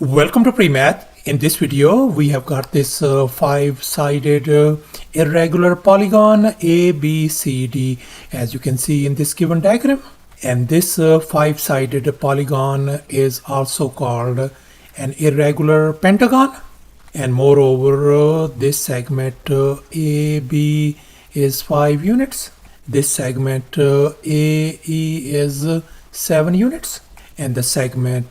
Welcome to PreMath. In this video, we have got this five-sided irregular polygon ABCD, as you can see in this given diagram. And this five-sided polygon is also called an irregular pentagon. And moreover, this segment AB is 5 units. This segment AE is 7 units. And the segment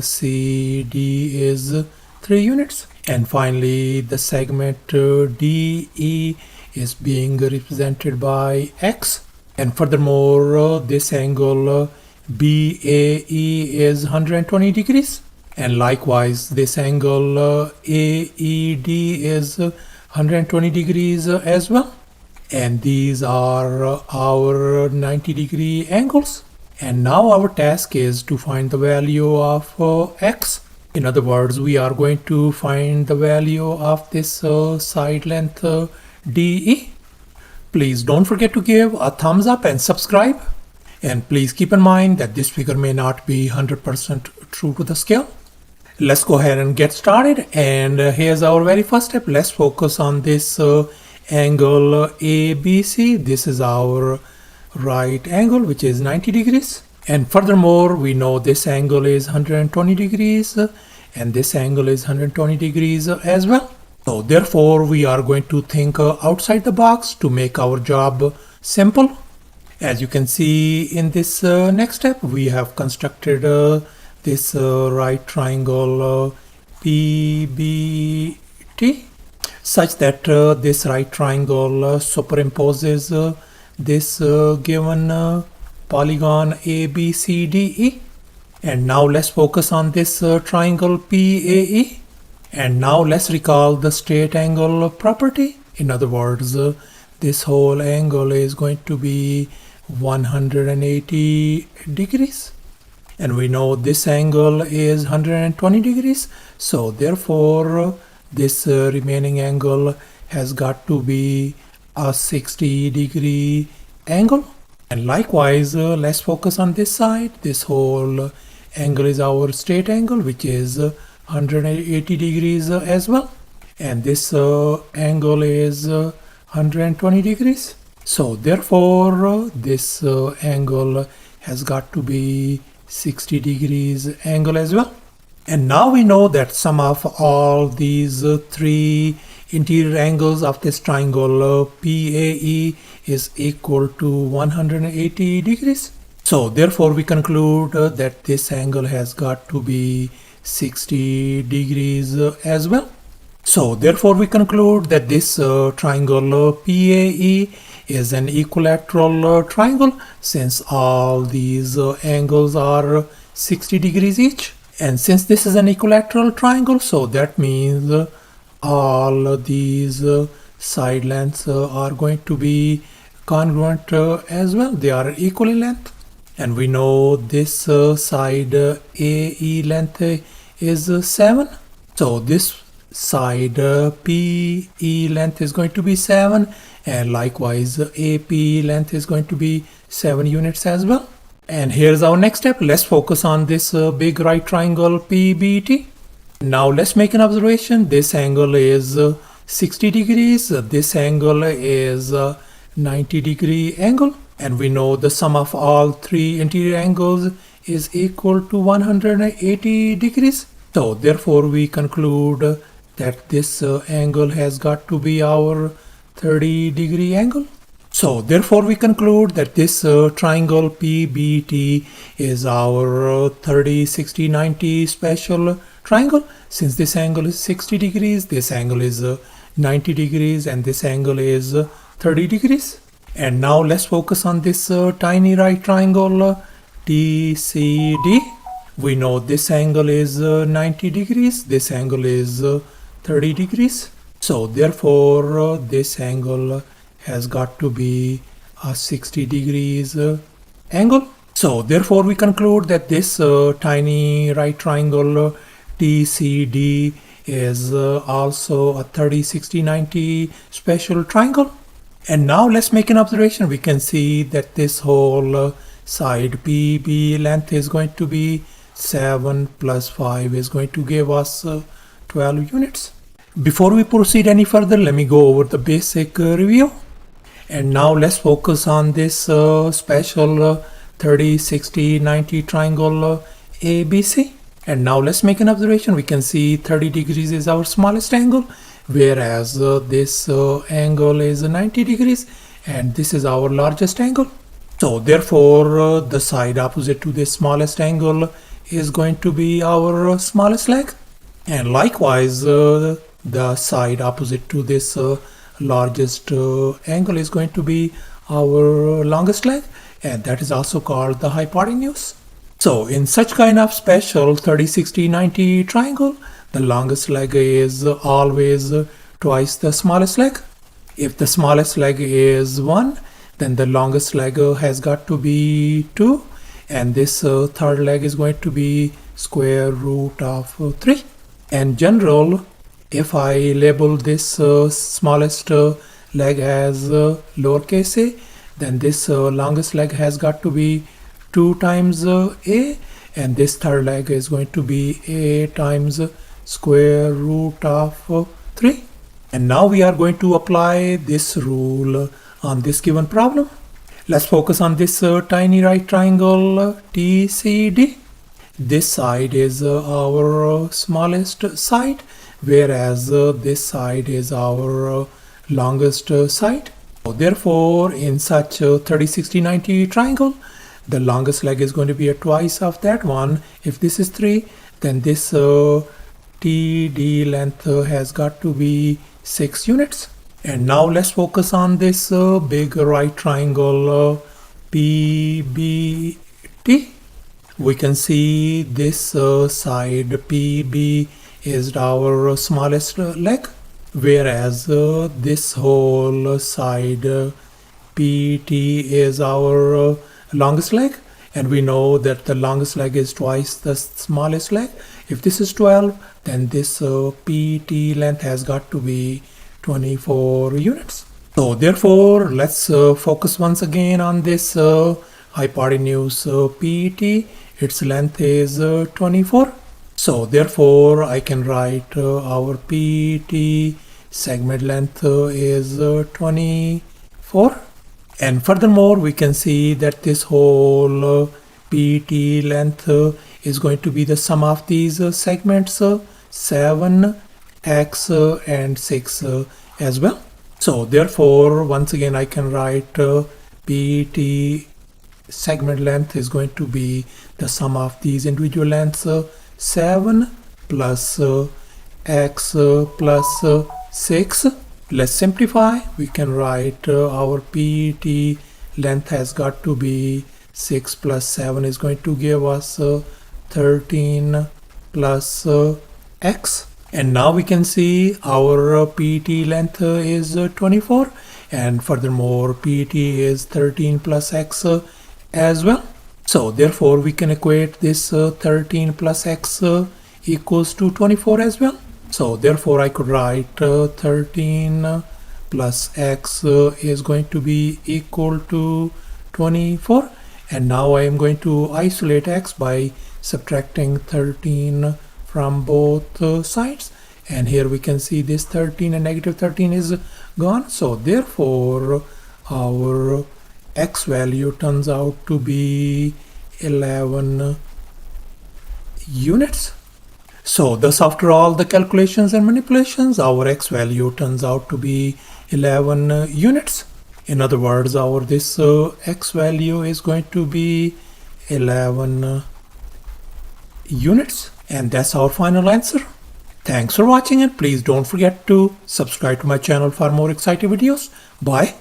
CD is 3 units. And finally, the segment DE is being represented by X. And furthermore, this angle BAE is 120 degrees. And likewise, this angle AED is 120 degrees as well. And these are our 90-degree angles. And now our task is to find the value of x. In other words, we are going to find the value of this side length DE. Please don't forget to give a thumbs up and subscribe. And please keep in mind that this figure may not be 100% true to the scale. Let's go ahead and get started. And here's our very first step. Let's focus on this angle ABC. This is our right angle, which is 90 degrees. And furthermore, we know this angle is 120 degrees and this angle is 120 degrees as well. So therefore, we are going to think outside the box to make our job simple. As you can see in this next step, we have constructed this right triangle PBT such that this right triangle superimposes this given polygon ABCDE. And now let's focus on this triangle PAE. And now let's recall the straight angle property. In other words, this whole angle is going to be 180 degrees. And we know this angle is 120 degrees. So therefore, this remaining angle has got to be a 60-degree angle. And likewise, let's focus on this side. This whole angle is our straight angle, which is 180 degrees as well. And this angle is 120 degrees. So therefore, this angle has got to be 60 degrees angle as well. And now we know that sum of all these three interior angles of this triangle PAE is equal to 180 degrees. So therefore we conclude that this angle has got to be 60 degrees as well. So therefore we conclude that this triangle PAE is an equilateral triangle since all these angles are 60 degrees each. And since this is an equilateral triangle, so that means all these side lengths are going to be congruent as well. They are equal in length. And we know this side AE length is 7. So this side PE length is going to be 7. And likewise AP length is going to be 7 units as well. And here's our next step. Let's focus on this big right triangle PBT. Now let's make an observation. This angle is 60 degrees. This angle is 90 degree angle. And we know the sum of all three interior angles is equal to 180 degrees. So therefore we conclude that this angle has got to be our 30 degree angle. So therefore we conclude that this triangle PBT is our 30, 60, 90 special triangle. Since this angle is 60 degrees, this angle is 90 degrees, and this angle is 30 degrees. And now let's focus on this tiny right triangle TCD. We know this angle is 90 degrees, this angle is 30 degrees. So therefore this angle has got to be a 60 degrees angle. So therefore we conclude that this tiny right triangle TCD is also a 30, 60, 90 special triangle. And now let's make an observation. We can see that this whole side PB length is going to be 7 plus 5 is going to give us 12 units. Before we proceed any further, let me go over the basic review. And now let's focus on this special 30, 60, 90 triangle ABC. And now let's make an observation. We can see 30 degrees is our smallest angle, whereas this angle is 90 degrees, and this is our largest angle. So therefore, the side opposite to this smallest angle is going to be our smallest leg. And likewise, the side opposite to this largest angle is going to be our longest leg, and that is also called the hypotenuse. So in such kind of special 30, 60, 90 triangle, the longest leg is always twice the smallest leg. If the smallest leg is 1, then the longest leg has got to be 2, and this third leg is going to be square root of 3. In general, if I label this smallest leg as lowercase a, then this longest leg has got to be 2 times a, and this third leg is going to be a times square root of 3. And now we are going to apply this rule on this given problem. Let's focus on this tiny right triangle TCD. This side is our smallest side, whereas this side is our longest side. So therefore, in such a 30, 60, 90 triangle, the longest leg is going to be a twice of that one. If this is 3, then this TD length has got to be 6 units. And now let's focus on this big right triangle PBT. We can see this side PB is our smallest leg, whereas this whole side PT is our longest leg, and we know that the longest leg is twice the smallest leg. If this is 12, then this PT length has got to be 24 units. So therefore, let's focus once again on this hypotenuse PT. Its length is 24. So therefore, I can write our PT segment length is 24. And furthermore, we can see that this whole PT length is going to be the sum of these segments 7, X and 6 as well. So therefore, once again, I can write PT segment length is going to be the sum of these individual lengths 7 plus X plus 6. Let's simplify. We can write our PT length has got to be 6 plus 7 is going to give us 13 plus X. And now we can see our PT length is 24, and furthermore PT is 13 plus X as well. So therefore we can equate this 13 plus X equals to 24 as well. So therefore I could write 13 plus X is going to be equal to 24. And now I am going to isolate X by subtracting 13 from both sides. And here we can see this 13 and negative 13 is gone. So therefore our X value turns out to be 11 units. So thus, after all the calculations and manipulations, our X value turns out to be 11 units. In other words, our this X value is going to be 11 units. And that's our final answer. Thanks for watching, and please don't forget to subscribe to my channel for more exciting videos. Bye.